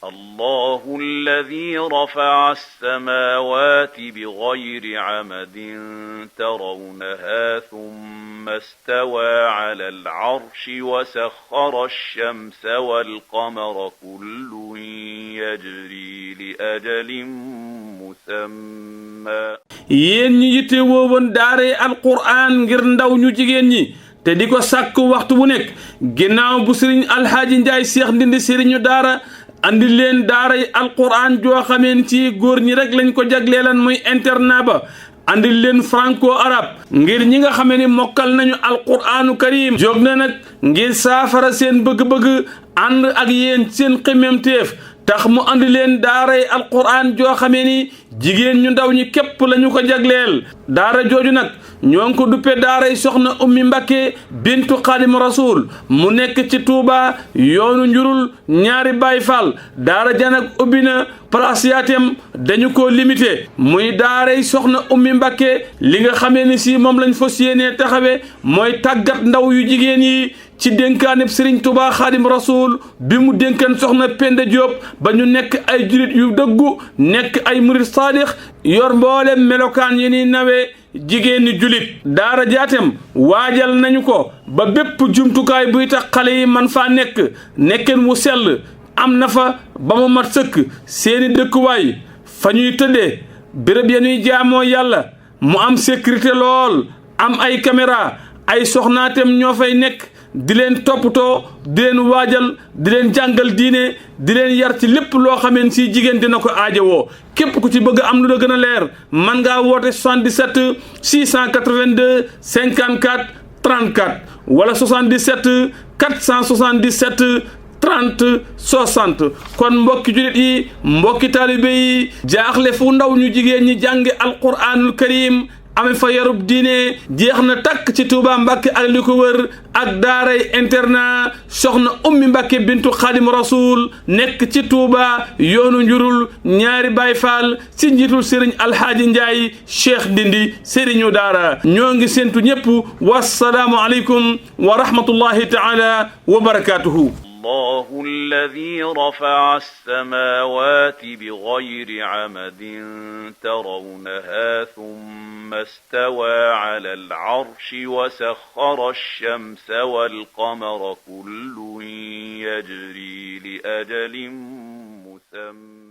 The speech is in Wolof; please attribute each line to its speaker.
Speaker 1: الله الذي رفع السماوات بغير عمد ترونها ثم استوى على العرش وسخر الشمس والقمر كل يجري لأجل مسمى
Speaker 2: yéen ñi yitte woowoon daare alquraan ngir ndaw ñu jigéen ñi te di ko sàkk waxtu bu nekk ginnaaw bu sëriñ alxaaji njaay seex ndindi sëriñu daara andi leen daaray alquraan joo xameen ci góor ñi rek lañ ko jagleelan muy internat ba andi leen franco arabe ngir ñi nga xamee ni mokkal nañu alquraanu karim jóg na nag ngir saafara seen bëgg-bëgg ànd ak yéen seen xemmemteef tax mu andi leen daaray alquraan joo xamee ni jigéen ñu ndaw ñi képp lañu ko jagleel daara jooju nag ñoo ngi ko duppe daaray soxna ummi mbakke bintu xaadim rasul mu nekk ci Touba yoonu njurul ñaari baay faal daara janag ubbi na place yaatem dañu ko limité muy daaray soxna ummi mbakke li nga xamee ni si moom lañ fas yéenee taxawe mooy tàggat ndaw yu jigéen yi ci dénkaaneb Serigne Touba Xaadim Rasul bi mu dénkaan soxna Penda Diop ba ñu nekk ay julit yu dëggu nekk ay murid saadix yor mboolem melokaan yi ni nawee jigéen ni julit daara jaatem waajal nañu ko ba bépp jumtukaay buy tax xale yi man faa nekkeen wu sell am na fa ba mu mat sëkk seeni dëkkuwaay fa ñuy tëddee béréb ya ñuy jaamoo yàlla mu am sécurité lool am ay caméra ay soxnaatem ñoo fay nekk di leen toppatoo di leen waajal di leen jàngal diine di leen yar ci lépp loo xameen si jigéen dina ko aajowoo képp ku ci bëgg am lu la gën a leer man ngaa woote 77 682 54 34 wala 77 477 30 60 kon mbokki julit yi mbokki taalibe yi jaaxle fu ndaw ñu jigéen ñi jànge alquraanul karim ame fa yarub diine jeex na takk ci Touba Mbàkke ak li ko wër ak daaray internat soxna ummi Mbàkke bintu xaadim rasul nekk ci Touba yoonu njurul ñaari baay faal ci njiitul sëriñ alxaaji njaay cheikh ndindi sëriñu daara ñoo ngi séntu ñëpp wassalaamu aleykum wa rahmatullahi taala wa barakatuhu
Speaker 1: الله الذي رفع السماوات بغير عمد ترونها ثم استوى على العرش وسخر الشمس والقمر كل يجري لأجل مسمى